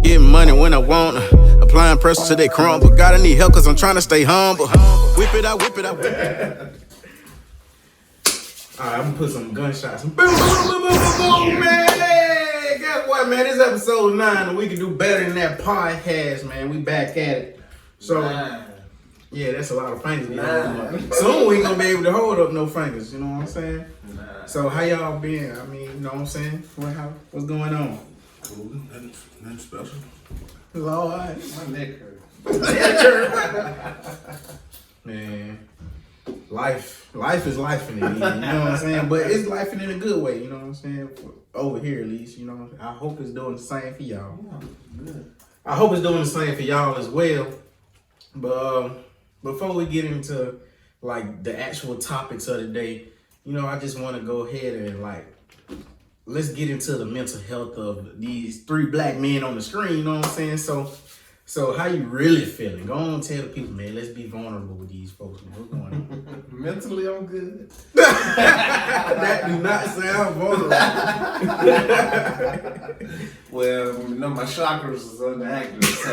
Getting money when I want, applying pressure till they crumble. Gotta need help cause I'm trying to stay humble. Whip it out, whip it out, whip it out. Alright, I'm gonna put some gunshots. Boom, boom, boom, boom, boom, boom, man. Guess what, man? This is episode 9, and we can do better than that podcast, man. We back at it. So, yeah, that's a lot of fingers. Soon we ain't gonna be able to hold up no fingers, you know what I'm saying? So, how y'all been? I mean, you know what I'm saying? What's going on? Cool, nothing special. It's all right. My neck hurt. Man, life is life in it, you know what I'm saying? But it's life in a good way, you know what I'm saying? Over here, at least, you know. I hope it's doing the same for y'all. Good. I hope it's doing the same for y'all as well. But before we get into like the actual topics of the day, you know, I just want to go ahead and let's get into the mental health of these 3 black men on the screen, you know what I'm saying? So how you really feeling? Go on and tell the people, man. Let's be vulnerable with these folks, man. What's going on? Mentally, I'm good. That do not sound vulnerable. Well, you know, my chakras is underactive, so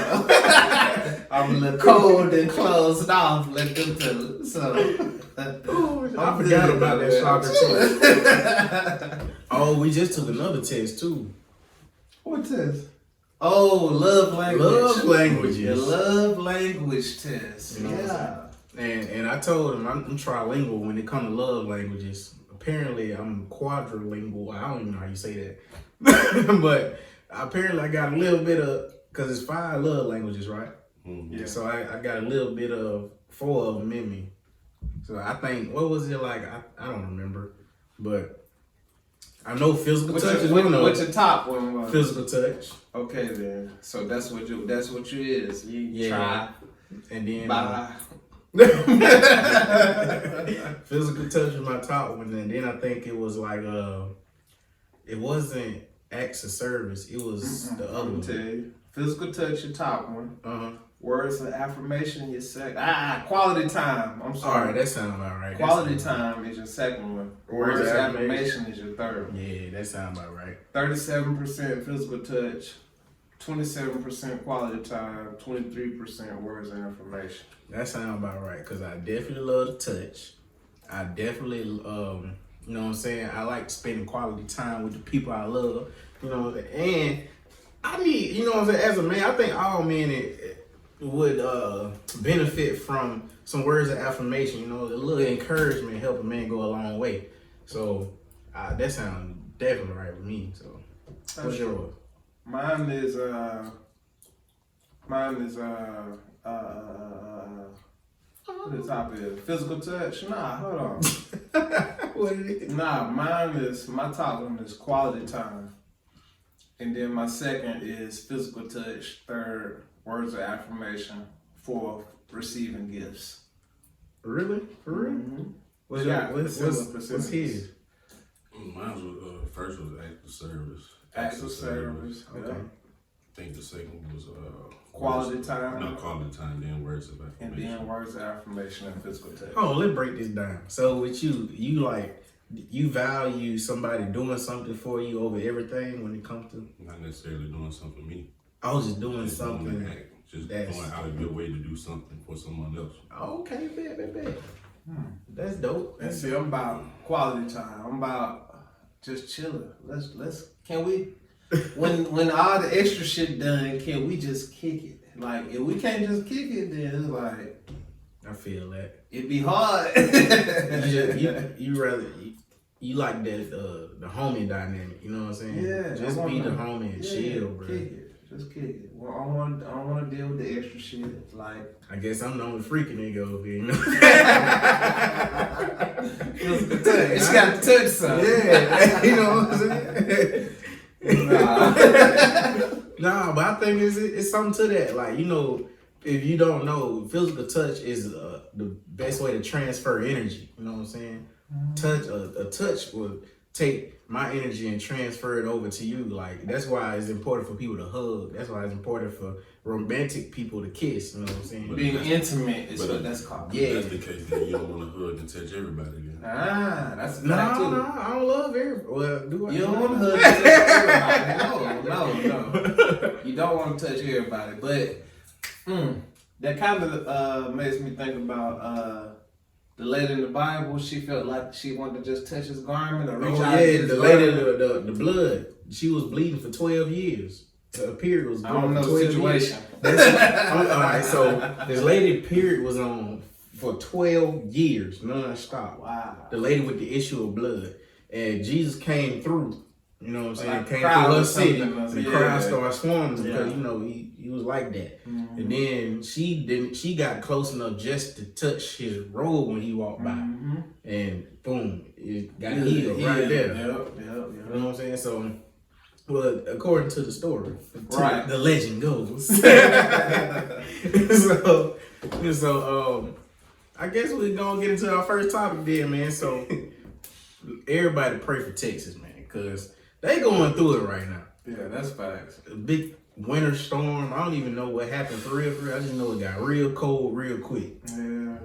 I'm a little cold and closed off. Let them tell it. So I forgot about that chakra test. Oh, we just took another test too. What test? Oh, love language. Love languages. The love language test. You know what I'm saying? And I told him I'm trilingual when it comes to love languages. Apparently, I'm quadrilingual. I don't even know how you say that. But apparently, I got a little bit of, because it's 5 love languages, right? Mm-hmm. Yeah. So I got a little bit of 4 of them in me. So I think, what was it like? I don't remember. But I know physical touch is one of What's your top one? physical touch. Okay then. So that's what you is. You try. And then Bye. physical touch was my top one, and then I think it was like it wasn't acts of service, it was the other I'll tell one. you. Physical touch, your top one. Words of affirmation, your second. Quality time. I'm sorry. Alright, that sounds about right. Quality time is your second one. Words of affirmation is your third one. Yeah, that sounds about right. 37% physical touch, 27% quality time, 23% words of affirmation. That sounds about right, because I definitely love the touch. I definitely, you know what I'm saying? I like spending quality time with the people I love, you know, and I need, you know what I'm saying? As a man, I think all men would benefit from some words of affirmation, you know, a little encouragement help a man go a long way. So that sounds definitely right with me. So what's yours? Mine is what the top is? Physical touch? Nah, hold on. What is it? Nah, my top one is quality time. And then my second is physical touch, third, words of affirmation, fourth, receiving gifts. Really? For real? Mm-hmm. What's his? Mine was first was acts of service. Acts of service. Okay. I think the second was Quality time. No, quality time. Then words of affirmation. And then words of affirmation and physical touch. Oh, let's break this down. So with you value somebody doing something for you over everything when it comes to? Not necessarily doing something for me. I was just doing Just something. doing an act. Just going out of your way to do something for someone else. Okay, bet. That's dope. And see, I'm about quality time. I'm about just chilling. Can we, when all the extra shit done, can we just kick it? Like, if we can't just kick it, then it's like, I feel that. it'd be hard. You like that the homie dynamic, you know what I'm saying? Yeah, just be the homie and chill, bro. Kick it. Just kick it. Well, I don't want to deal with the extra shit. Like, I guess I'm the only freaking nigga over here, you know? it's got to touch something. Yeah, you know what I'm saying? Nah, but I think it's something to that. Like, you know, if you don't know, physical touch is the best way to transfer energy. You know what I'm saying? Touch, a touch will take my energy and transfer it over to you. Like, that's why it's important for people to hug. That's why it's important for romantic people to kiss. You know what I'm saying? Being intimate is what that's called. Yeah. If that's the case, then you don't want to hug and touch everybody. Then. That's a No, fact too. no, I don't love everybody. Well, do I? You don't want to hug and touch everybody. No. You don't want to touch everybody. But that kind of makes me think about the lady in the Bible. She felt like she wanted to just touch his garment or reach out. Yeah, the lady, the blood. She was bleeding for 12 years. Her period was going I don't for know the 12 situation. years. All right, so this lady period was on for 12 years, non-stop. Wow. The lady with the issue of blood. And Jesus came through, you know what I'm saying? Like Came crowd through or her city. something. The Yeah. crowd started swarming because, Yeah. you know, he was like that. Mm-hmm. And then she got close enough just to touch his robe when he walked by. Mm-hmm. And boom, it got healed right there. You know what I'm saying? So, well, according to the story, Right. the legend goes. so, I guess we're gonna get into our first topic then, man. So, everybody pray for Texas, man, because they going through it right now. Yeah, that's facts. A big winter storm. I don't even know what happened for real. I just know it got real cold real quick. Yeah.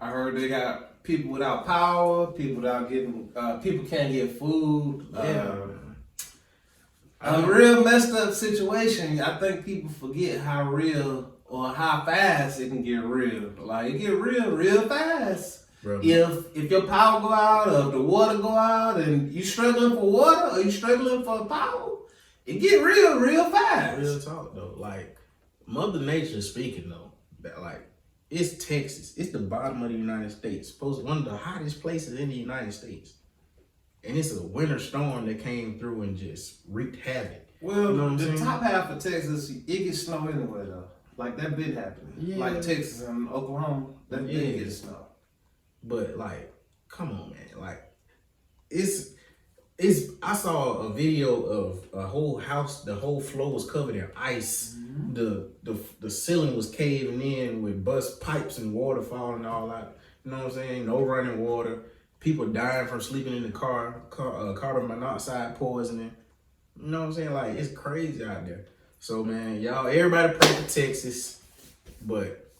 I heard they got people without power, people without getting, people can't get food. A real messed up situation. I think people forget how real or how fast it can get real. Like, it get real fast. Bro. If your power go out or if the water go out and you struggling for water or you struggling for power, it get real fast. Real talk though, like Mother Nature speaking though, that like it's Texas, it's the bottom of the United States, supposed one of the hottest places in the United States, and it's a winter storm that came through and just wreaked havoc. Well, You know what I'm the saying? top half of Texas, it gets snow anyway though. Like that been happening. Yeah. Like Texas and Oklahoma, that Yeah. been get snow. But like, come on, man, like it's. I saw a video of a whole house. The whole floor was covered in ice. Mm-hmm. The ceiling was caving in with bust pipes and water falling all out. You know what I'm saying? No running water. People dying from sleeping in the carbon monoxide poisoning. You know what I'm saying? Like, it's crazy out there. So man, y'all, everybody pray for Texas. But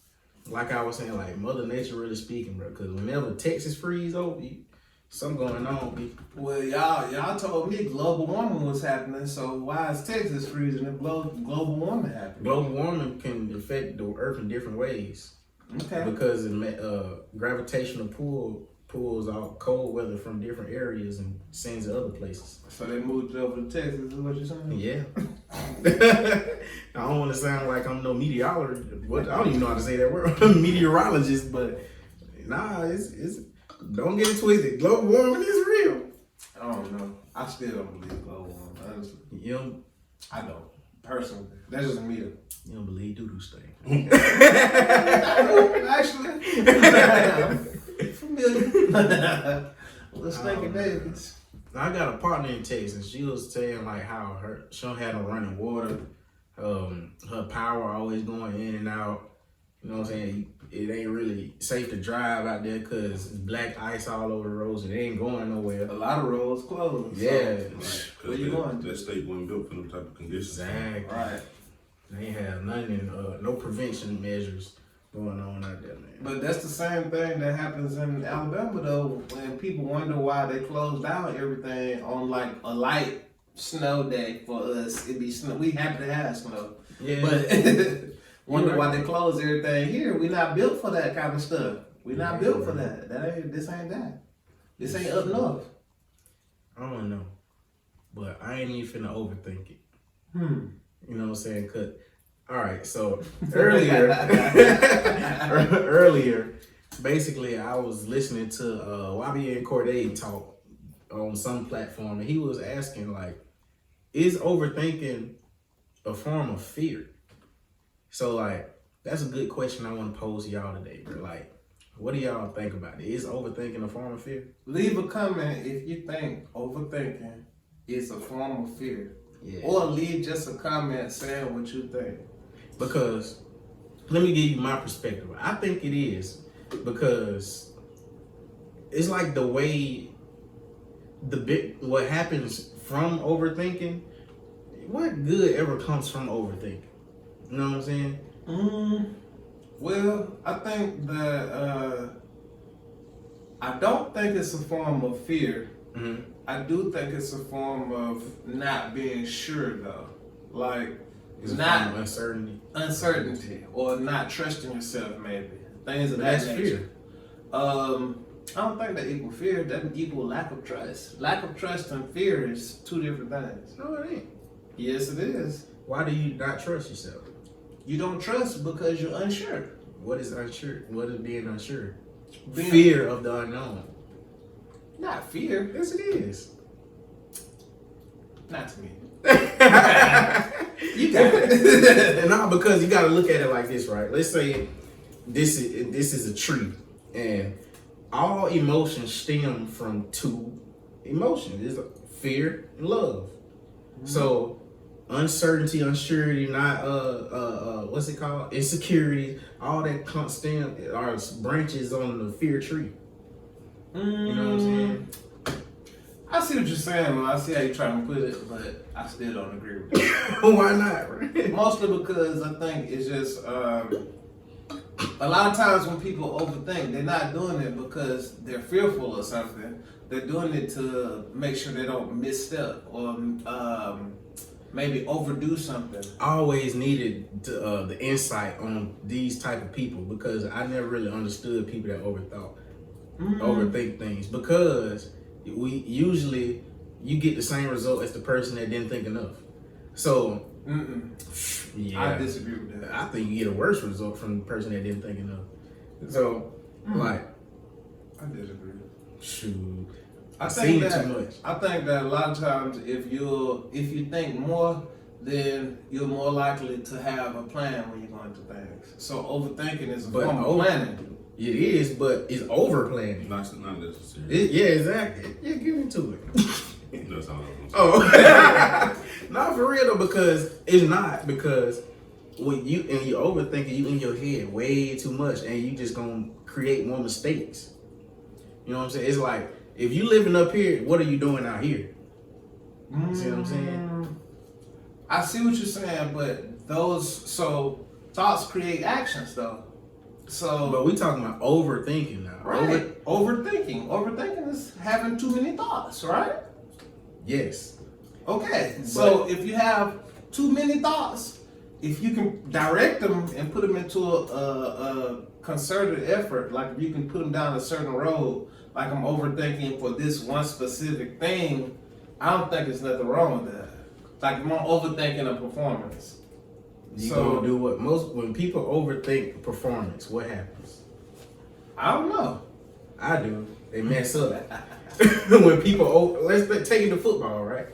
like I was saying, like Mother Nature really speaking, bro. Because whenever Texas freeze over, something going on, people. Well, y'all told me global warming was happening, so why is Texas freezing if global warming happening? Global warming can affect the earth in different ways. Okay. Because gravitational pull pulls out cold weather from different areas and sends it other places. So they moved it over to Texas, is what you're saying? Yeah. I don't want to sound like I'm no meteorologist. I don't even know how to say that word. Meteorologist, but nah, it's don't get it twisted. Global warming is real. I don't know. I still don't believe global warming, honestly. I don't. Personally. That's just me though. You don't believe doo-doo stink. Actually. Familiar. Let's think of Davis. I got a partner in Texas. She was saying like how she don't have no running water. Her power always going in and out. You know what I'm saying? It ain't really safe to drive out there because it's black ice all over the roads and it ain't going nowhere. A lot of roads closed. Yeah. Where you going? That state wasn't built for them type of conditions. Exactly. Right. They ain't have nothing, no prevention measures going on out there, man. But that's the same thing that happens in Alabama though, when people wonder why they close down everything on like a light snow day for us. It be snow. We happy to have snow. Yeah. But wonder You're right. why they close everything here. We not built for that kind of stuff. We not built for that. This ain't that. This ain't up north. I don't know. But I ain't even finna overthink it. You know what I'm saying? Cause, all right, so earlier, basically I was listening to YBN Corday talk on some platform, and he was asking like, is overthinking a form of fear? So like, that's a good question I want to pose to y'all today, bro. Like, what do y'all think about it? Is overthinking a form of fear? Leave a comment if you think overthinking is a form of fear. Yeah. Or leave just a comment saying what you think. Because, let me give you my perspective. I think it is because it's like the way what happens from overthinking, what good ever comes from overthinking? You know what I'm saying? Well, I think that I don't think it's a form of fear. Mm-hmm. I do think it's a form of not being sure, though. Like, It's a not form of uncertainty or not trusting yourself, maybe things of But that that's nature. fear. I don't think that equal fear. That equal lack of trust. Lack of trust and fear is two different things. No, it ain't. Yes, it is. Why do you not trust yourself? You don't trust because you're unsure. What is unsure? What is being unsure? Being- Fear of the unknown. Not fear. Yes, it is. Not to me. You got it. No, because you got to look at it like this, right? Let's say this is a tree, and all emotions stem from two emotions: it's fear and love. Mm-hmm. So uncertainty, unsurety, not what's it called? Insecurity. All that constant are branches on the fear tree. You know what I'm saying? I see what you're saying, man. I see how you're trying to put it, but I still don't agree with it. Why not? Right? Mostly because I think it's just a lot of times when people overthink, they're not doing it because they're fearful or something. They're doing it to make sure they don't misstep or maybe overdo something. I always needed the insight on these type of people because I never really understood people that overthink things, because you get the same result as the person that didn't think enough. So yeah, I disagree with that. I think you get a worse result from the person that didn't think enough. So like, I disagree. shoot, I I've think seen it that too much. I think that a lot of times if you think more, then you're more likely to have a plan when you're going to things. So overthinking is a But form of planning. It is, but it's over planning. Not necessarily. Yeah, exactly. Yeah, give me to it. That's all I'm saying. Oh, not for real though, because it's not, because when you overthinking, you in your head way too much, and you just gonna create more mistakes. You know what I'm saying? It's like, if you living up here, what are you doing out here? You see what I'm saying? I see what you're saying, but thoughts create actions though. So But we talking about overthinking now, right. Overthinking is having too many thoughts, right? Yes. Okay, so if you have too many thoughts, if you can direct them and put them into a concerted effort, like if you can put them down a certain road, like I'm overthinking for this one specific thing, I don't think there's nothing wrong with that. Like if I'm overthinking a performance. You gonna do what when people overthink performance, what happens? I don't know. I do. They mess up. When people let's take it to football, right?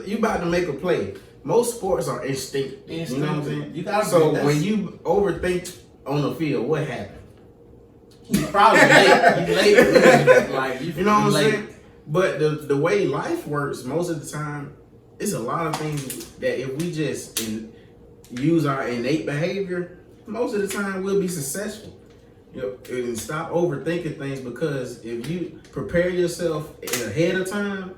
You about to make a play. Most sports are instinct. You know what I'm saying? You gotta so when you overthink on the field, what happened? You probably late. You late. Like You know what I'm saying? But the way life works, most of the time, it's a lot of things that if we just use our innate behavior, most of the time we'll be successful. You know, and stop overthinking things, because if you prepare yourself ahead of time,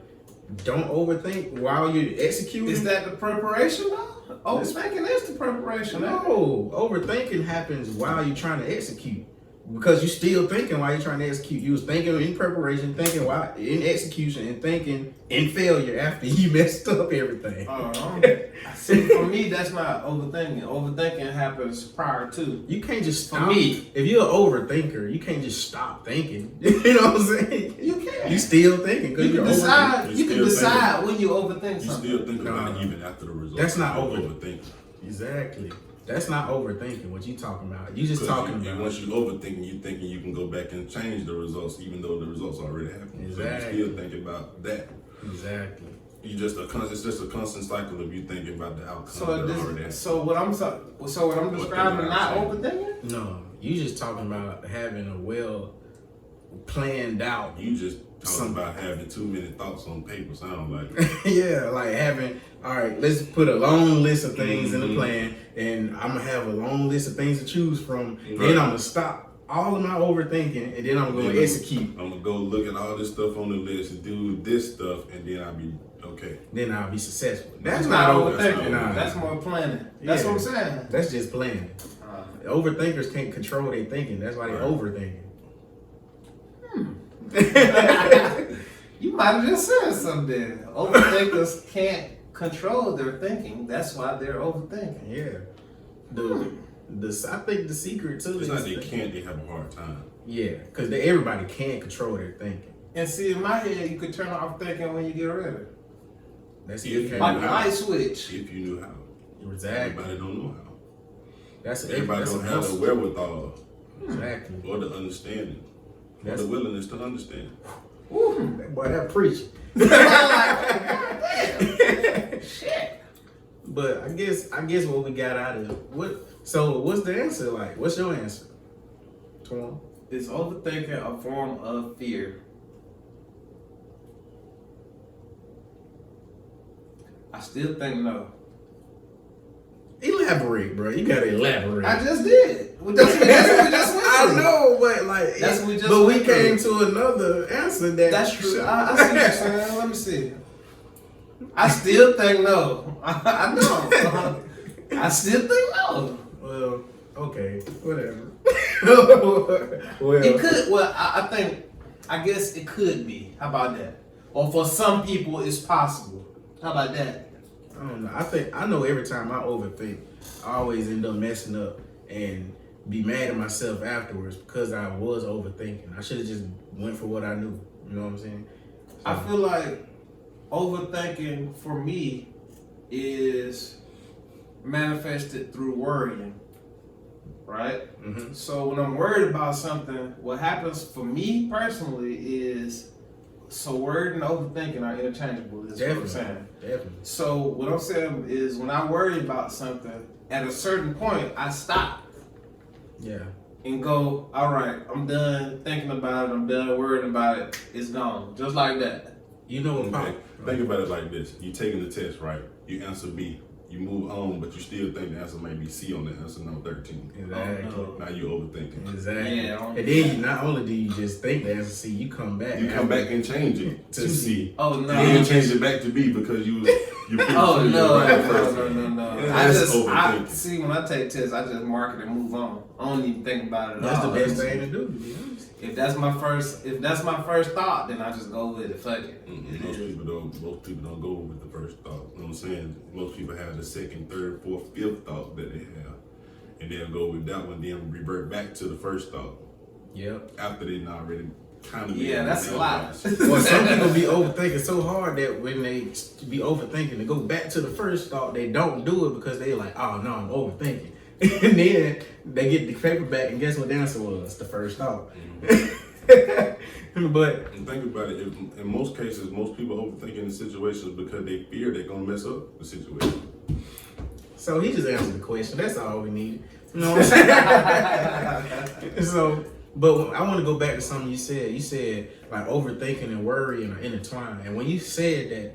don't overthink while you're executing. Is that the preparation though? Overthinking is the preparation. No, overthinking happens while you're trying to execute. Because you're still thinking while you're trying to execute. You was thinking in preparation, thinking while in execution, and thinking in failure after you messed up everything. See, for me, that's not overthinking. Overthinking happens prior to. You can't just stop. For me. If you're an overthinker, you can't just stop thinking. You know what I'm saying? You can. You still thinking because You you're can decide. overthinking. You can decide when you overthink You something. still think about it even after the result. That's not overthinking. Exactly. That's not overthinking. What you talking about? You just talking about. Once you overthinking, you thinking you can go back and change the results, even though the results already happened. Exactly. So you still thinking about that. Exactly. It's just a constant cycle of you thinking about the outcome So that already happened. what I'm describing, not overthinking. No, you just talking about having a well planned out. You just talking about having too many thoughts on paper. Sound like Yeah, like having, all right, let's put a long list of things in the plan, and I'm gonna have a long list of things to choose from. Then I'm gonna stop all of my overthinking, and then I'm going to execute. I'm gonna go look at all this stuff on the list and do this stuff, and then I'll be okay. Then I'll be successful. That's not overthinking. Nah. That's more planning. That's what I'm saying. That's just planning. Overthinkers can't control their thinking. That's why they're overthinking. You might have just said something. Overthinkers can't control their thinking. That's why they're overthinking. Yeah. I think the secret to It's this. not they can't, they have a hard time. Yeah, because everybody can't control their thinking. And see, in my head, you could turn off thinking when you get ready. That's If it. you Like a know light switch. If you knew how. Exactly. Everybody don't know how. Everybody Everybody don't have the wherewithal Exactly. or the understanding or That's- the willingness to understand. Ooh. That boy, that preaching. Shit. But I guess what we got out of it. So what's the answer like? What's your answer? Twan? Is overthinking a form of fear? I still think no. Elaborate, bro. You gotta elaborate. I just did. That's what we just went I through. know, but like, That's what we just but we went came through. to another answer that. That's true. I see what you're saying. Let me see. I still think no. I know. I still think no. Well, okay, whatever. Well, It could. Well, I guess it could be. How about that? Or for some people, it's possible. How about that? I don't know. I know every time I overthink, I always end up messing up and be mad at myself afterwards because I was overthinking. I should have just went for what I knew. You know what I'm saying? I feel like overthinking for me is manifested through worrying, right? Mm-hmm. So when I'm worried about something, what happens for me personally is, so worried and overthinking are interchangeable, is what I'm saying. Definitely. So what I'm saying is when I worry about something, at a certain point, I stop Yeah. and go, all right, I'm done thinking about it, I'm done worrying about it, it's gone. Just like that. You know what? Okay. Think about it like this. You taking the test, right? You answer B. You move on, but you still think the answer may be C on the answer number 13. Exactly. Oh, Now you overthinking. Exactly. Yeah. And then not only do you just think the answer C, you come back. You come back and change it to C. Oh no. Then you change it back to B because you pretty Oh sure you're no, right the no, first no, time. no, no. That's I overthinking. see when I take tests, I just mark it and move on. I don't even think about it at That's all. the best thing to do, to be honest. If that's my first thought, then I just go with it. Fuck it. Most people don't go with the first thought. You know what I'm saying? Most people have the second, third, fourth, fifth thought that they have. And they'll go with that one, then revert back to the first thought. Yep. After they not really kind of Yeah, that's a lot. Well, some people be overthinking so hard that when they be overthinking to go back to the first thought, they don't do it because they like, oh no, I'm overthinking. And then they get the paper back, and guess what the answer was? The first thought. But And think about it. In most cases, most people overthinking the situations because they fear they're gonna mess up the situation. so he just answered the question. That's all we need. You know what I'm saying? So, but I want to go back to something you said. You said like overthinking and worrying are intertwined. And when you said that,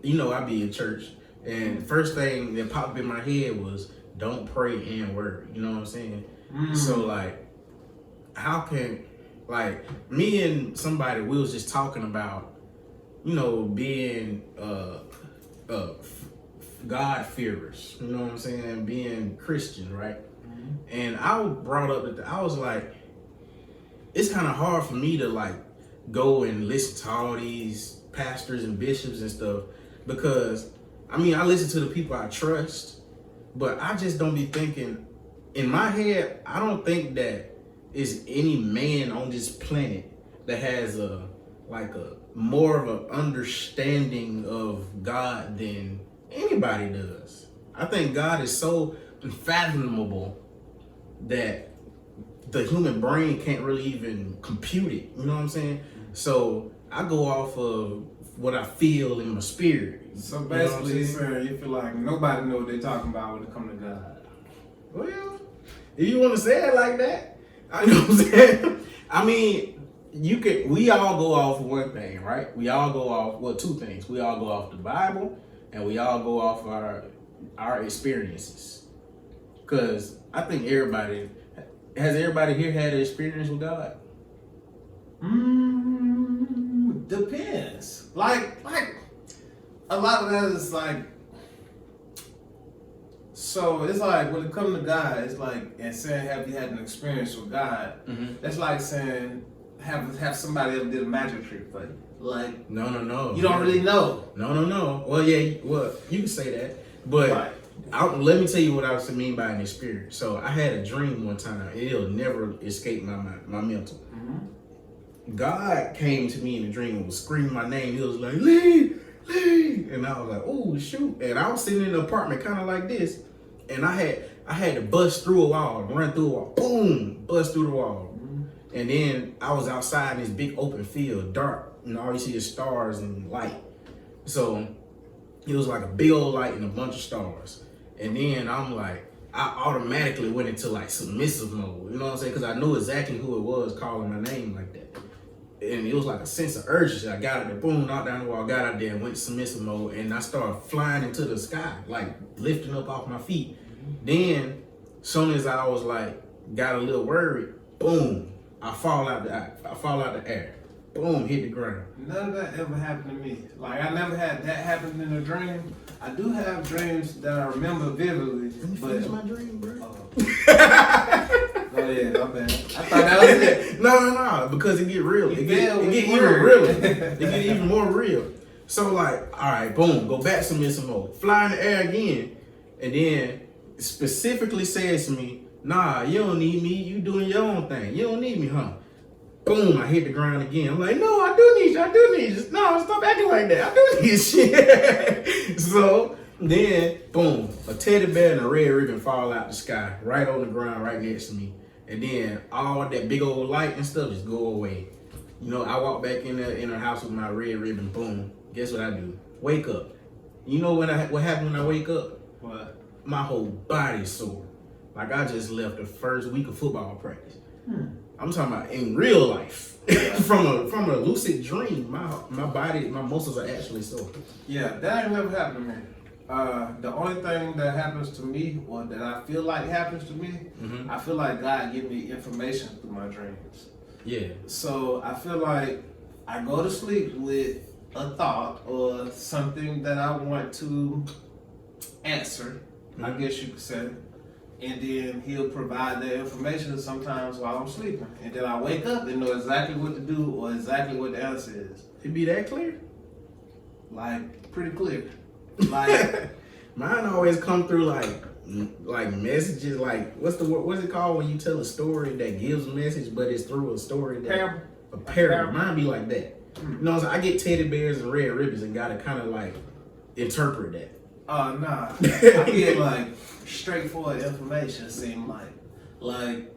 you know, I be in church, and the first thing that popped in my head was don't pray and worry. You know what I'm saying? So like, how can, like, me and somebody, we was just talking about, you know, being God-fearers, you know what I'm saying, being Christian, right? And I brought up that I was like, it's kind of hard for me to like go and listen to all these pastors and bishops and stuff because, I mean, I listen to the people I trust, but I just don't be thinking, in my head, I don't think that is any man on this planet that has a more of an understanding of God than anybody does. I think God is so unfathomable that the human brain can't really even compute it. You know what I'm saying? So I go off of what I feel in my spirit. So You know what I'm basically, saying? sir, you feel like nobody know what they're talking about when it comes to God. Well, if you want to say it like that, I know what I'm saying. I mean, we all go off of one thing, right? We all go off, well, two things. We all go off the Bible and we all go off our experiences. Because I think everybody has everybody here had an experience with God? Depends. Like a lot of that is like. So it's like when it comes to God, it's like and saying have you had an experience with God? That's like saying have somebody ever did a magic trick for you. Like No. you don't really know. No. Well, yeah. Well, you can say that, but Right. let me tell you what I was mean by an experience. So I had a dream one time. It'll never escape my mental. God came to me in a dream and was screaming my name. He was like, Lee, and I was like, oh shoot! And I was sitting in an apartment, kind of like this, and I had to bust through a wall, run through a wall, boom, bust through the wall, and then I was outside in this big open field, dark, and all you see is stars and light. So it was like a big old light and a bunch of stars, and then I'm like, I automatically went into like submissive mode. You know what I'm saying? Because I knew exactly who it was calling my name like that. And it was like a sense of urgency. I got out there, boom, knocked down the wall, got out there and went submissive mode. And I started flying into the sky, like lifting up off my feet. Then, soon as I was like, got a little worried, boom, I fall out the air. Boom, hit the ground. None of that ever happened to me. Like I never had that happen in a dream. I do have dreams that I remember vividly. Let me but finish my dream, bro. Go ahead, my bad. I thought that was it. No, because it get real. It get even word. realer. It get even more real. So like, all right, boom, go back submissive mode. Fly in the air again, and then specifically says to me, nah, you don't need me. You doing your own thing. You don't need me, huh? Boom, I hit the ground again. I'm like, no, I do need you. No, stop acting like that. I do need shit. So then, boom, a teddy bear and a red ribbon fall out the sky, right on the ground, right next to me. And then all that big old light and stuff just go away. You know, I walk back in the house with my red ribbon, boom. Guess what I do? Wake up. You know what happened when I wake up? What? My whole body's sore. Like I just left the first week of football practice. I'm talking about in real life. from a lucid dream, my body, my muscles are actually sore. Yeah, that ain't never happened to me. The only thing that happens to me, or that I feel like happens to me, I feel like God give me information through my dreams. Yeah. So I feel like I go to sleep with a thought or something that I want to answer, I guess you could say. And then he'll provide that information sometimes while I'm sleeping. And then I wake up and know exactly what to do or exactly what the answer is. It be that clear? Like, pretty clear. Like, mine always come through like messages, like what's it called when you tell a story that gives a message but it's through a story that parable. A parable. Mine be like that. You know what I'm saying? I get teddy bears and red ribbons and gotta kinda like interpret that. Nah. I get like straightforward information seem like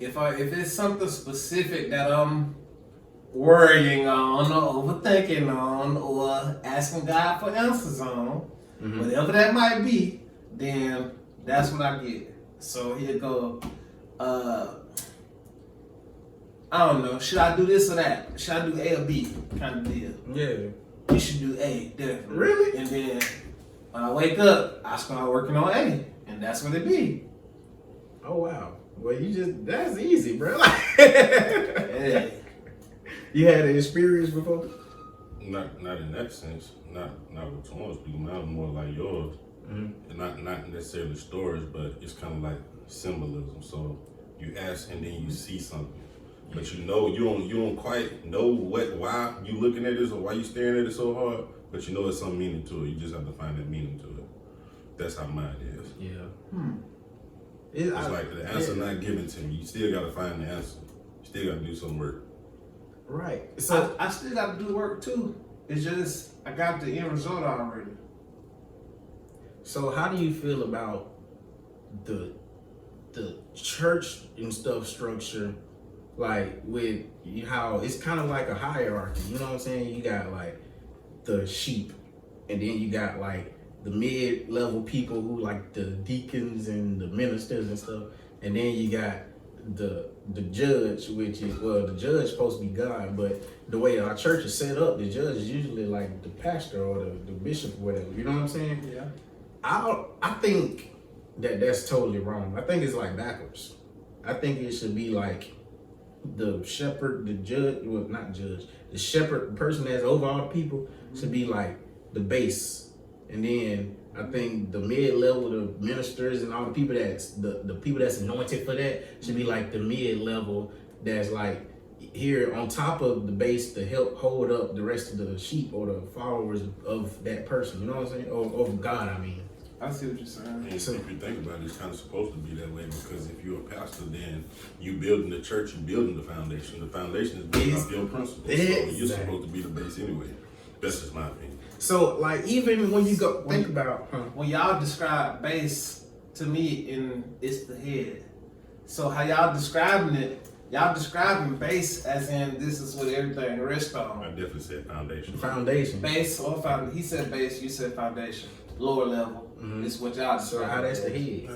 if it's something specific that I'm worrying on or overthinking on or asking God for answers on, whatever that might be, then that's what I get. So he'll go, I don't know, should I do this or that? Should I do A or B kind of deal? Yeah. You should do A, definitely. Really? And then when I wake up, I start working on A, and that's what it be. Oh wow. Well, that's easy, bro. Hey. You had an experience before? Not in that sense. Not with Torrance people. Mine more like yours. And not necessarily stories, but it's kind of like symbolism. So you ask and then you see something, but you don't quite know why you looking at this or why you staring at it so hard. But you know it's some meaning to it. You just have to find that meaning to it. That's how mine is. Yeah. It's like the answer not given to me. You still gotta find the answer. You still gotta do some work. Right. So I still got to do work too. It's just I got the end result already. So how do you feel about the church and stuff structure, like with how it's kind of like a hierarchy? You know what I'm saying? You got like the sheep, and then you got like the mid-level people who like the deacons and the ministers and stuff, and then you got the judge, which is the judge supposed to be God, but the way our church is set up, the judge is usually like the pastor or the bishop or whatever. You know what I'm saying? Yeah. I think that's totally wrong. I think it's like backwards. I think it should be like the shepherd, the judge, well, not judge, the shepherd, the person that's over all the people should be like the base. And then I think the mid-level, the ministers and all the people the people that's anointed for that should be like the mid-level that's like here on top of the base to help hold up the rest of the sheep or the followers of that person. You know what I'm saying? Or of God, I mean. I see what you're saying. And if you think about it, it's kind of supposed to be that way because if you're a pastor, then you building the church, you building the foundation. The foundation is built off your principles. So you're supposed to be the base anyway. That's just my opinion. So, like, even when you go think about, when y'all describe base to me, it's the head. So how y'all describing it? Y'all describing base as in this is what everything rests on. I definitely said foundation. Foundation. Base or foundation. He said base. You said foundation. Lower level is what y'all describe. So how that's the head?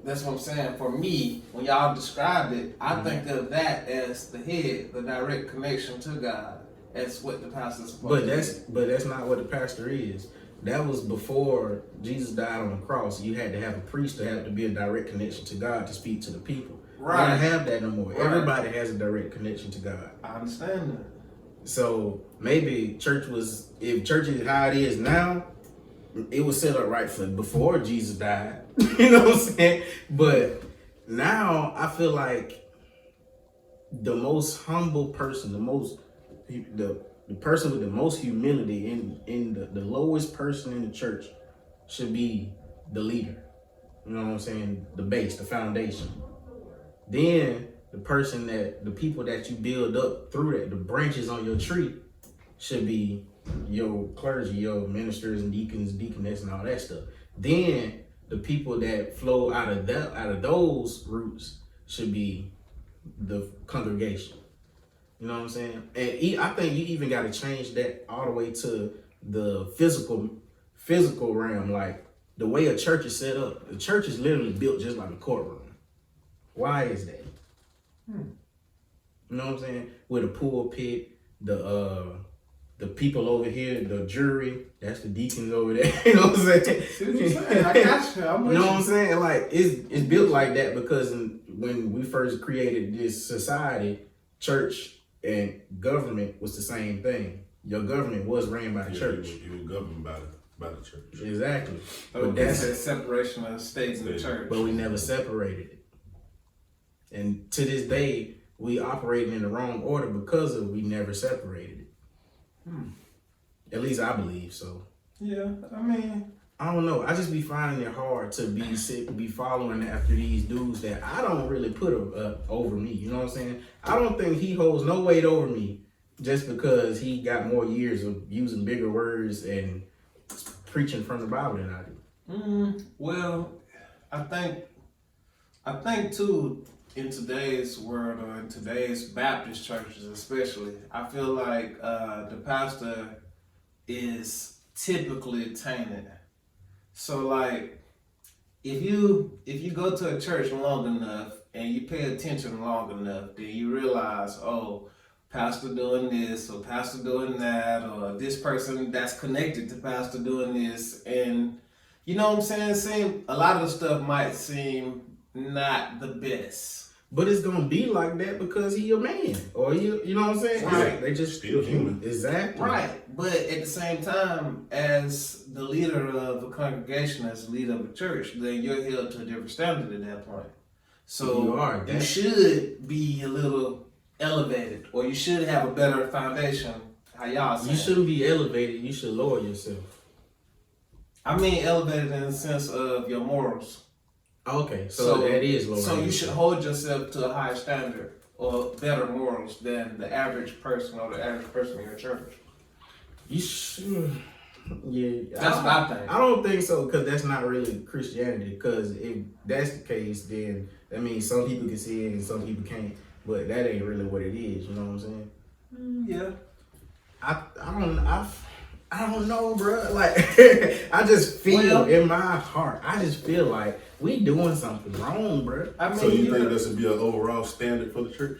That's what I'm saying. For me, when y'all described it, I think of that as the head, the direct connection to God. That's what the pastor's supposed to be. But that's not what the pastor is. That was before Jesus died on the cross. You had to have a priest to have to be a direct connection to God to speak to the people. Right. We don't have that no more. Right. Everybody has a direct connection to God. I understand that. So maybe if church is how it is now, it was set up right for before Jesus died. You know what I'm saying? But now I feel like the most humble person, the person with the most humility in the lowest person in the church should be the leader. You know what I'm saying? The base, the foundation. Then the people that you build up through that, the branches on your tree should be your clergy, your ministers and deacons, deaconess and all that stuff. Then the people that flow out of those roots should be the congregation. You know what I'm saying? And I think you even got to change that all the way to the physical realm. Like the way a church is set up, the church is literally built just like a courtroom. Why is that? You know what I'm saying? With a pulpit, the people over here, the jury, that's the deacons over there. You know what I'm saying? See what you're saying? I got you. I'm with You know what I'm saying? Like it's built like that because when we first created this society, church and government was the same thing. Your government was ran by the church. You were governed by the church. Exactly. But that's a separation of the state and the church. But we never separated it. And to this day, we operating in the wrong order because we never separated it. At least I believe so. Yeah, I mean, I don't know. I just be finding it hard to be following after these dudes that I don't really put over me. You know what I'm saying? I don't think he holds no weight over me just because he got more years of using bigger words and preaching from the Bible than I do. Well, I think too, in today's world or in today's Baptist churches especially, I feel like the pastor is typically tainted. So like if you go to a church long enough and you pay attention long enough, then you realize, oh, pastor doing this or pastor doing that, or this person that's connected to pastor doing this, and you know what I'm saying? A lot of the stuff might seem not the best. But it's gonna be like that because he a man, or you know what I'm saying? Right. They just Still human. Exactly. Right, but at the same time, as the leader of a congregation, as the leader of a church, then you're held to a different standard at that point. So you should be a little elevated, or you should have a better foundation. How y'all saying? You shouldn't be elevated. You should lower yourself. I mean elevated in the sense of your morals. Okay, so that is lower. So you should hold yourself to a higher standard or better morals than the average person or the average person in your church. You should. Yeah, That's what I think. I don't think so because that's not really Christianity. Because if that's the case, then that means some people can see it and some people can't. But that ain't really what it is. You know what I'm saying? Yeah. I don't know, bro. Like, I just feel in my heart. I just feel like we doing something wrong, bro. I mean, So you think there should be an overall standard for the church?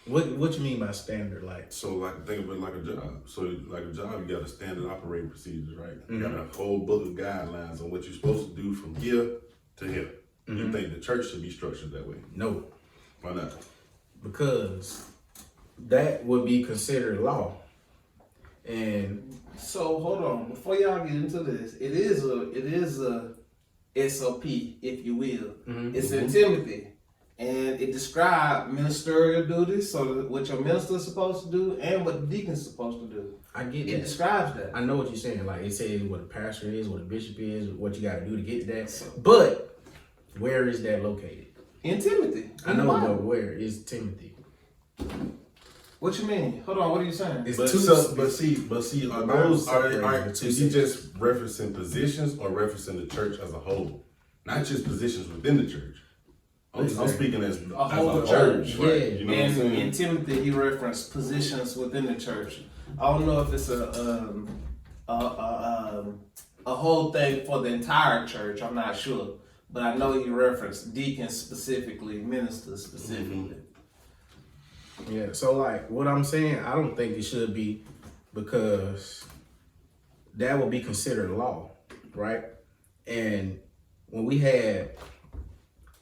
What you mean by standard? Like, So like think of it like a job. So like a job, you got a standard operating procedures, right? You got a whole book of guidelines on what you're supposed to do from here to here. You think the church should be structured that way? No, Why not? because that would be considered law. And So hold on, before y'all get into this, it is a SOP, if you will. It's in Timothy, and it describes ministerial duties, so what your minister is supposed to do and what the deacon is supposed to do. I get It that. describes that. I know what you're saying. Like it says what a pastor is, what a bishop is, what you got to do to get that. But where is that located? In Timothy. I know, but where is Timothy? What you mean? Hold on, what are you saying? It's But two. see, are those separated, two is he just referencing positions or referencing the church as a whole? Not just positions within the church. I'm speaking as A whole church. Yeah. Right? You know what I'm saying? In Timothy, he referenced positions within the church. I don't know if it's a whole thing for the entire church. I'm not sure, but I know he referenced deacons specifically, ministers specifically. Yeah, so like what I'm saying, I don't think it should be, because that would be considered law, right? And when we had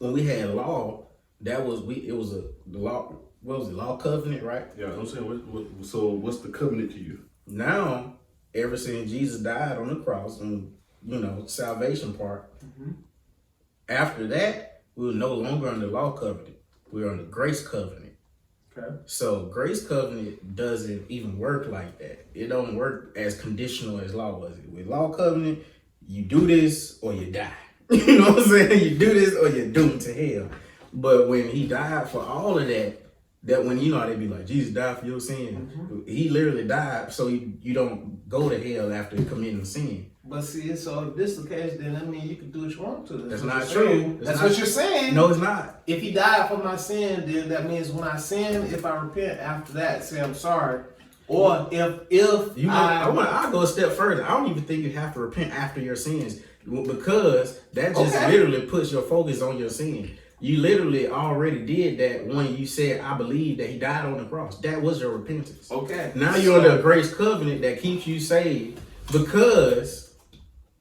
law, that was it was the law. What was it? Law covenant, right? Yeah, I'm saying. So what's the covenant to you? Now, ever since Jesus died on the cross, and salvation part, after that, we were no longer under law covenant. We were under grace covenant. Okay. So grace covenant doesn't even work like that. It don't work as conditional as law was. With law covenant, you do this or you die. You know what I'm saying? You do this or you're doomed to hell. But when he died for all of that when they be like, Jesus died for your sin. He literally died so you don't go to hell after committing sin. But see, so if this is the case, then that means you can do what you want to. That's what not you're true. saying. That's That's not- what you're saying. No, it's not. If he died for my sin, then that means when I sin, if I repent after that, say I'm sorry, or if I'll go a step further. I don't even think you have to repent after your sins, because that just literally puts your focus on your sin. You literally already did that when you said, I believe that he died on the cross. That was your repentance. Okay. Now you're under a grace covenant that keeps you saved because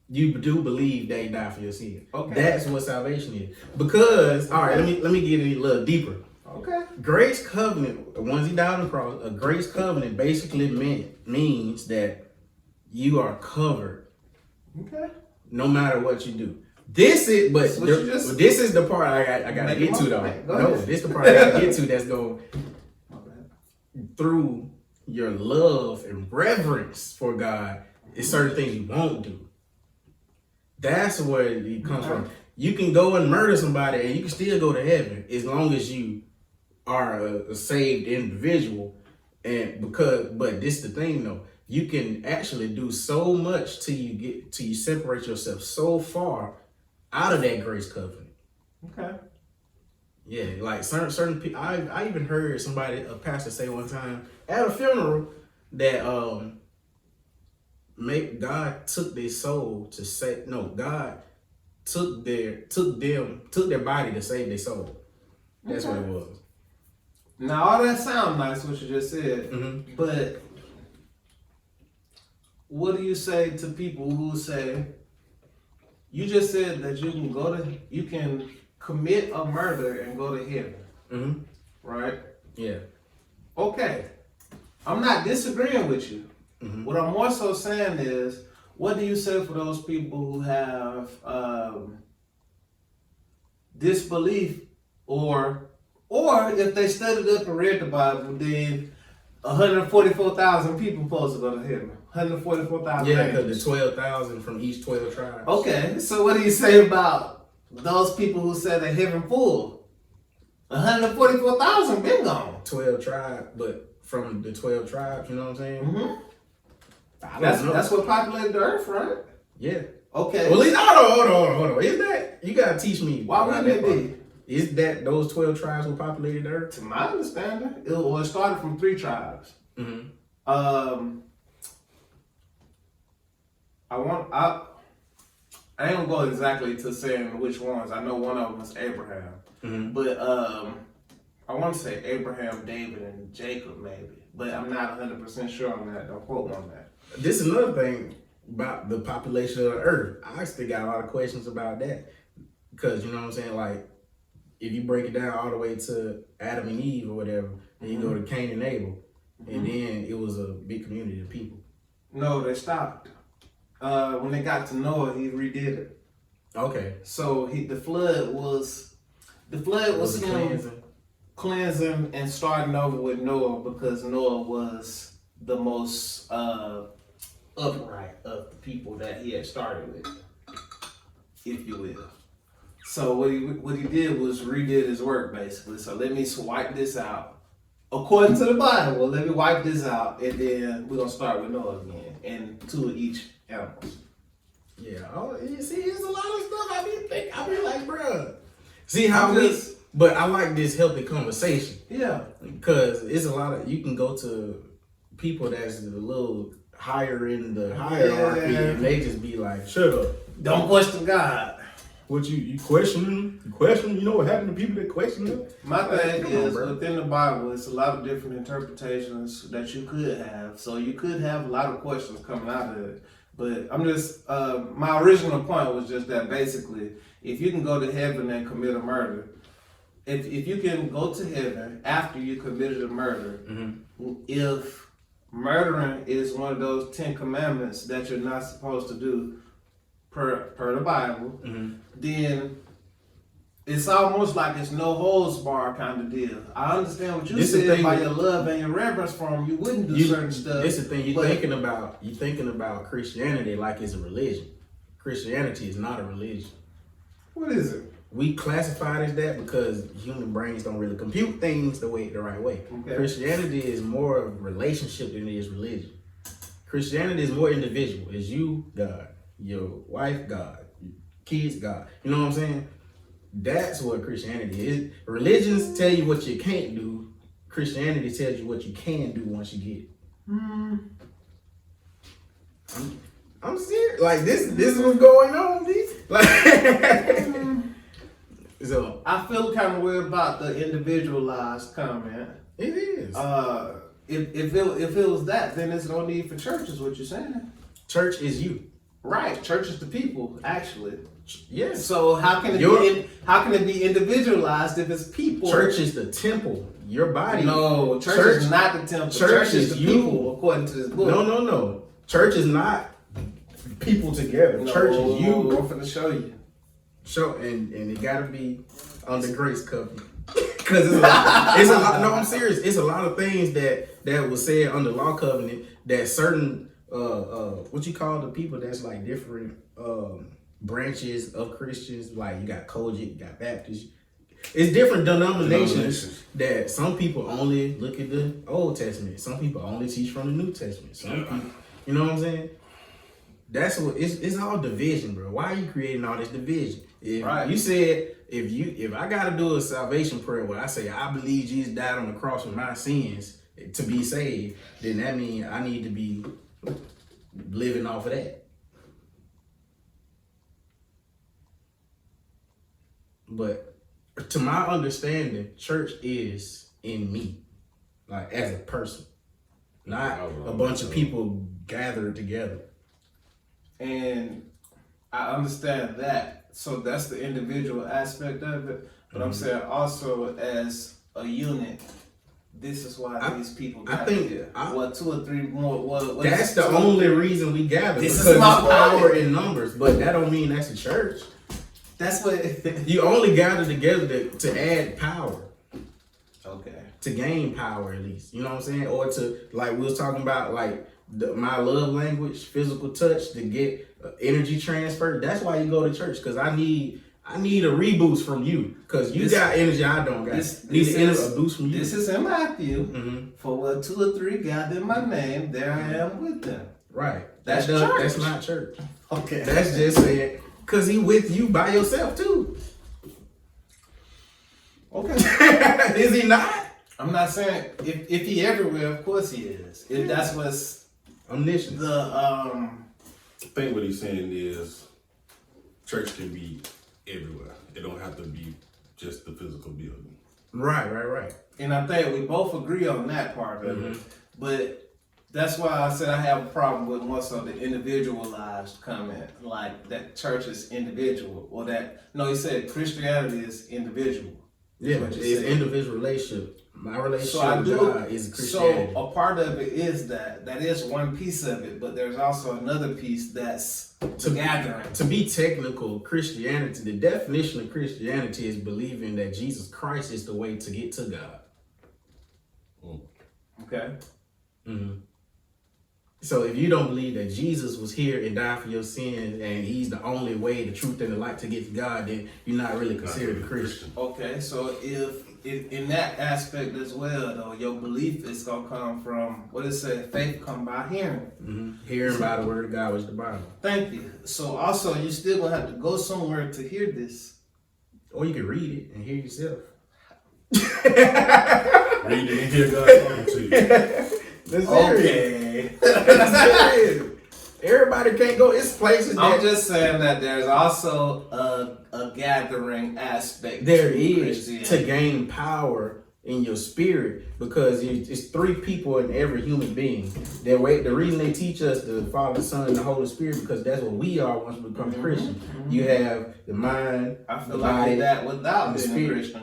you do believe that he died for your sin. Okay. That's what salvation is. Because, all right, let me get it a little deeper. Okay. Grace covenant, once he died on the cross, a grace covenant basically means that you are covered Okay. no matter what you do. This is the part I gotta get to though. No, this is the part I gotta get to that's going through your love and reverence for God. Is certain things you won't do. That's where it comes from. You can go and murder somebody and you can still go to heaven as long as you are a saved individual. But this is the thing though. You can actually do so much till you separate yourself so far out of that grace covenant. Okay. Yeah, like certain people. I even heard a pastor say one time at a funeral that God took their soul to save. No, God took their body to save their soul. That's what it was. Now all that sounds nice what you just said, but what do you say to people who say, you just said that you can commit a murder and go to heaven, right? Yeah. Okay, I'm not disagreeing with you. What I'm more so saying is, what do you say for those people who have disbelief, or if they studied up and read the Bible, then 144,000 people supposed to go to heaven. 144,000. Yeah, because the 12,000 from each 12 tribes. Okay, so what do you say about those people who say the heaven full? 144,000 been gone. 12 tribes, but from the 12 tribes, you know what I'm saying? I don't know. That's what populated the earth, right? Yeah. Okay. Well, hold on. Is that, you gotta teach me. Why wouldn't it be? Is that those 12 tribes who populated the earth? To my understanding, it started from 3 tribes. I ain't gonna go exactly to saying which ones. I know one of them was Abraham, but I want to say Abraham, David, and Jacob maybe, but I'm not 100% sure on that. Don't quote me on that. This is another thing about the population of the earth. I still got a lot of questions about that. Because you know what I'm saying, like if you break it down all the way to Adam and Eve or whatever, then you go to Cain and Abel, and then it was a big community of people. No, they stopped. When they got to Noah, he redid it. Okay. So the flood was him cleansing and starting over with Noah, because Noah was the most upright of the people that he had started with, if you will. So what he did was redid his work, basically. So let me wipe this out. According to the Bible, let me wipe this out, and then we're going to start with Noah again, and 2 of each animal. Yeah, you see, there's a lot of stuff I be like, bruh. See how but I like this healthy conversation. Yeah. Because it's a lot of, you can go to people that's a little higher in the hierarchy, and they just be like, shut up. Don't question God. What you question? You know what happened to people that question him? My thing is, bro. within the Bible, it's a lot of different interpretations that you could have. So you could have a lot of questions coming out of it. But I'm just, my original point was just that basically, if you can go to heaven and commit a murder, if you can go to heaven after you committed a murder, if murdering is one of those 10 commandments that you're not supposed to do per the Bible, then it's almost like it's no holds bar kind of deal. I understand what you said by your love and your reverence for him. You wouldn't do certain stuff. This is the thing you're thinking about Christianity like it's a religion. Christianity is not a religion. What is it? We classify it as that because human brains don't really compute things the right way. Okay. Christianity is more of relationship than it is religion. Christianity is more individual. It's you, God, your wife, God, your kids, God. You know what I'm saying? That's what Christianity is. Religions tell you what you can't do. Christianity tells you what you can do once you get it. I'm serious. Like this is what's going on, dude. Like so I feel kind of weird about the individualized comment. It is. If it was that, then there's no need for church, is what you're saying. Church is you. Right. Church is the people, actually. Yes. So how can it be individualized if it's people? Church is the temple. Your body. No, church is not the temple. Church is the people, according to this book. No. Church is not people together. No, church is you. I'm finna show you. And it gotta be under grace covenant. Cause it's a lot. No, I'm serious. It's a lot of things that was said under law covenant that certain what you call the people that's like different branches of Christians. Like you got Kojic, you got Baptist. It's different denominations that some people only look at the Old Testament. Some people only teach from the New Testament. Some people, you know what I'm saying? That's what it's all division, bro. Why are you creating all this division? If you said if I gotta do a salvation prayer where I say I believe Jesus died on the cross for my sins to be saved, then that means I need to be living off of that. But to my understanding, church is in me, like as a person, not a bunch of people gathered together. And I understand that. So that's the individual aspect of it. But I'm saying also as a unit, this is why these people gather here. 2 or 3 more? That's the only reason we gather. This because is my it's power in numbers. But that don't mean that's a church. That's what... You only gather together to add power. Okay. To gain power, at least. You know what I'm saying? Or to, like we was talking about, like my love language, physical touch, to get energy transfer. That's why you go to church, because I need a reboost from you, because you got energy I don't got. A boost from you. This is in Matthew. For what 2 or 3 gather in my name, there I am with them. Right. That's church. That's not church. Okay. That's just saying, because he with you by yourself too. Okay. Is he not? I'm not saying if he everywhere, of course he is. If that's what's omniscient. I think what he's saying is church can be everywhere. It don't have to be just the physical building. Right. And I think we both agree on that part of it. But That's why I said I have a problem with more so the individualized comment, like that church is individual, or that he said Christianity is individual. Yeah, what it's you said. individual relationship. My relationship So I with do. God is Christianity. So a part of it is that is one piece of it, but there's also another piece that's the gathering. To be technical, Christianity, the definition of Christianity is believing that Jesus Christ is the way to get to God. Okay. Mm-hmm. So if you don't believe that Jesus was here and died for your sins and he's the only way, the truth, and the light to get to God, then you're not really considered a Christian. Okay, so if in that aspect as well, though, your belief is gonna come from what it said, faith come by hearing. Mm-hmm. Hearing by the word of God, which is the Bible. Thank you. So also, you still gonna have to go somewhere to hear this. Or you can read it and hear yourself. Read it and hear God talking to you. That's Okay. it. Everybody can't go. It's places that I'm just saying that there's also a gathering aspect. there to is to Christianity. gain power in your spirit, because it's three people in every human being. The reason they teach us the Father, Son, and the Holy Spirit, because that's what we are once we become Christian. You have the mind, I feel the like body, you're that without and the being a spirit. Christian.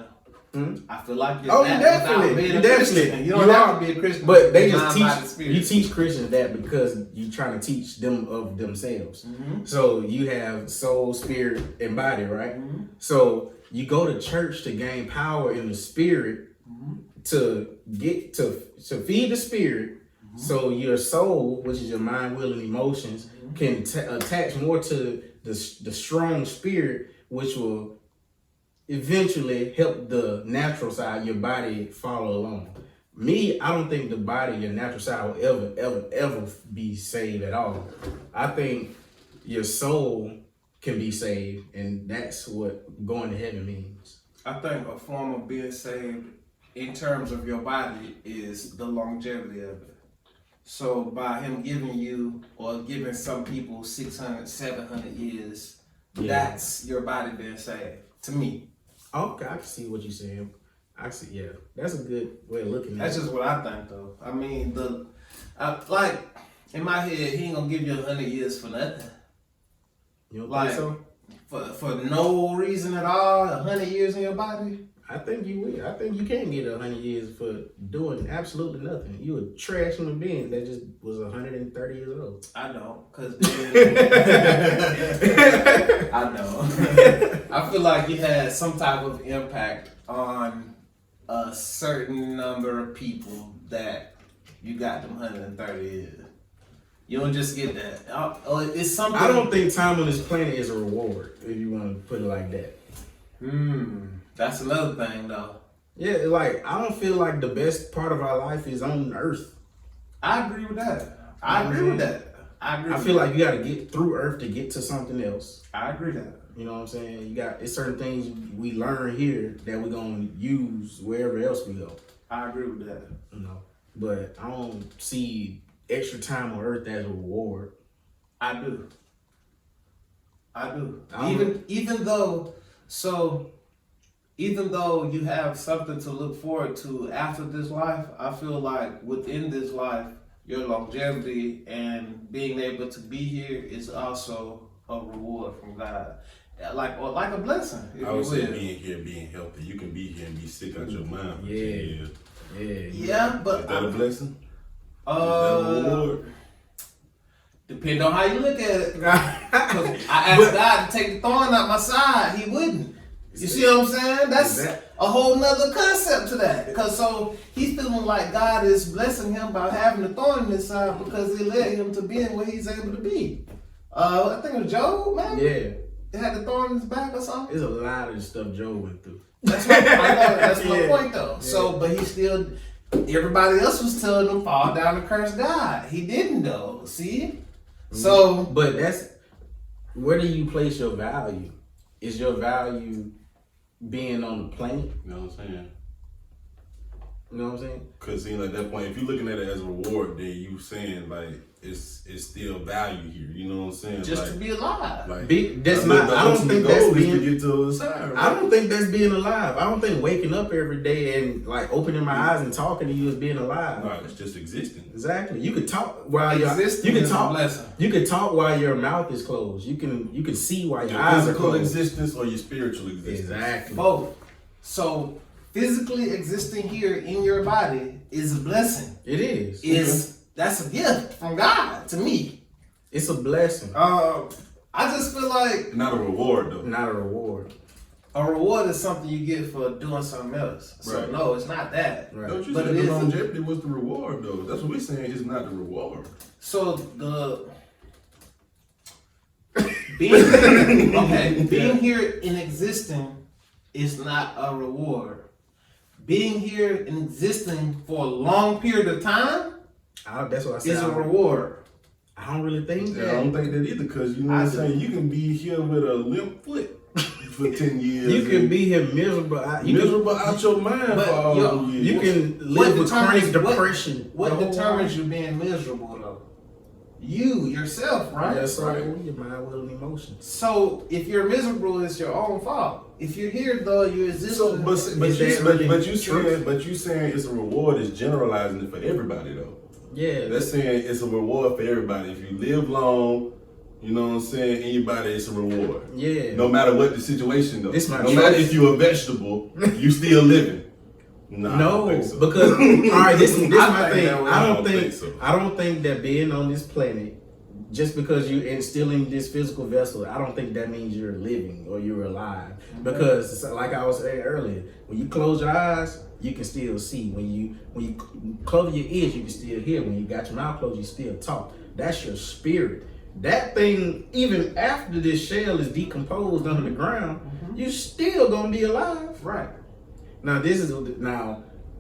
Hmm? I feel like you're Oh, that you definitely, without being you a definitely. Christian. You don't You have are. to be a Christian. But they Mind, just body, teach spirit. you teach Christians that because you're trying to teach them of themselves. So you have soul, spirit, and body, right? So you go to church to gain power in the spirit, to get to feed the spirit, so your soul, which is your mind, will, and emotions, can attach more to the strong spirit, which will eventually help the natural side, your body, follow along. Me, I don't think the body, your natural side, will ever be saved at all. I think your soul can be saved, and that's what going to heaven means. I think a form of being saved in terms of your body is the longevity of it. So by him giving you or giving some people 600, 700 years, that's your body being saved. To me. Okay, I can see what you're saying. I see, yeah. That's a good way of looking at it. That's just what I think, though. I mean, like, in my head, he ain't gonna give you 100 years for nothing. You don't Like, think so? For no reason at all, 100 years in your body? I think you will. I think you can get 100 years for doing absolutely nothing. You a trash human being that just was 130 years old. I don't, cause I know. I feel like you had some type of impact on a certain number of people that you got them 130 years. You don't just get that. It's something. I don't think time on this planet is a reward, if you want to put it like that. That's another thing, though. Yeah, like, I don't feel like the best part of our life is on Earth. I agree with that. I feel like you got to get through Earth to get to something else. I agree with that. You know what I'm saying? It's certain things we learn here that we're going to use wherever else we go. I agree with that. You know, but I don't see extra time on Earth as a reward. I do. Even though you have something to look forward to after this life, I feel like within this life, your longevity and being able to be here is also a reward from God, like a blessing. If I would you say will. being here, being healthy. You can be here and be sick out your mind for 10 Yeah. years. Yeah, but Is that a blessing? Is that a reward? depend on how you look at it. 'Cause I asked God to take the thorn out my side, He wouldn't. You see what I'm saying? That's a whole nother concept to that. Because so he's feeling like God is blessing him by having the thorn in his side because it led him to being where he's able to be. I think it was Job, man. Yeah. It had the thorn in his back or something. There's a lot of stuff Joe went through. That's my, I know, that's my Yeah. point though. So, but he still, everybody else was telling him fall down and curse God. He didn't though. See? So, But that's, where do you place your value? Is your value being on the planet? You know what I'm saying? You know what I'm saying? Cause see, at that point, if you're looking at it as a reward, then you saying like it's still value here. You know what I'm saying? Just like, to be alive. like That's the not. I don't ultimate think that's goal is being. to get to the side. Right? I don't think that's being alive. I don't think waking up every day and like opening my eyes and talking to you is being alive. No, it's just existing. Exactly. You could talk while Existing you can is a talk. blessing. You can talk while your mouth is closed. You can see while your Your eyes are physical closed. existence or your spiritual existence. Exactly. Both. So physically existing here in your body is a blessing. It is. That's a gift from God to me. It's a blessing, I just feel like Not a reward though. not a reward. a reward is something you get for doing something else. So Right. no, it's not that. Right. Don't you But say it the is longevity was the reward though? That's what we're saying. It's not the reward. So being here in existing is not a reward. Being here and existing for a long period of time That's what I said. is a reward. I don't really think Yeah, I that. don't think that either, because you know what I'm saying. You can be here with a limp foot for 10 years. You can be here miserable. miserable out your mind But for all yo, them years. You can What live with chronic determines- what- depression. What the whole determines life. you being miserable though? You yourself, right? Yes, sir. Your mind, will, and emotions. So if you're miserable, it's your own fault. If you're here though, you exist. So, but Is that really you saying it's a reward is generalizing it for everybody though. Yeah. That's saying it's a reward for everybody. If you live long, you know what I'm saying, anybody, it's a reward. Yeah. No matter what the situation though. This my no matter choice. if you're a vegetable, you still living. Nah, I No, don't think so. because all right, this my think thing. that way. I I don't don't think think so. I don't think that being on this planet, just because you instilling this physical vessel, I don't think that means you're living or you're alive. Because it's like I was saying earlier, when you close your eyes, you can still see. When you close your ears, you can still hear. When you got your mouth closed, you still talk. That's your spirit. That thing, even after this shell is decomposed under the ground, you still gonna be alive. right. Now,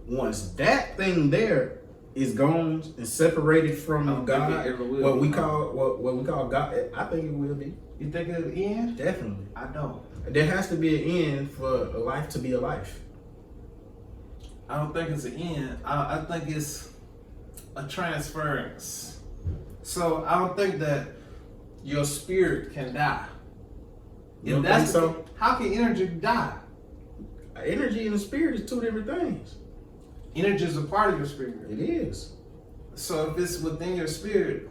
once that thing there is gone and separated from don't think God, it ever will what be. we call God, I think it will be. You think it'll end? Definitely. I don't. There has to be an end for a life to be a life. I don't think it's an end. I think it's a transference. So I don't think that your spirit can die. You don't think so? How can energy die? Energy and the spirit is two different things. Energy is a part of your spirit. It is. So if it's within your spirit,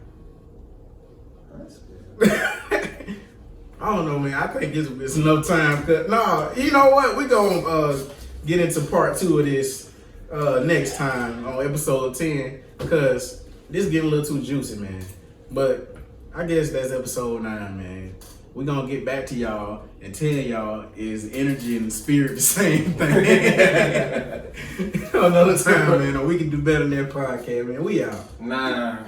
that's good. I don't know, man. I think it's enough time. No, you know what? We're going to get into part 2 of this next time on episode 10 because this is getting a little too juicy, man. But I guess that's episode 9, man. We're going to get back to y'all and tell y'all is energy and spirit the same thing. Another time, man. Or we can do better than that podcast, man. We out. Nah.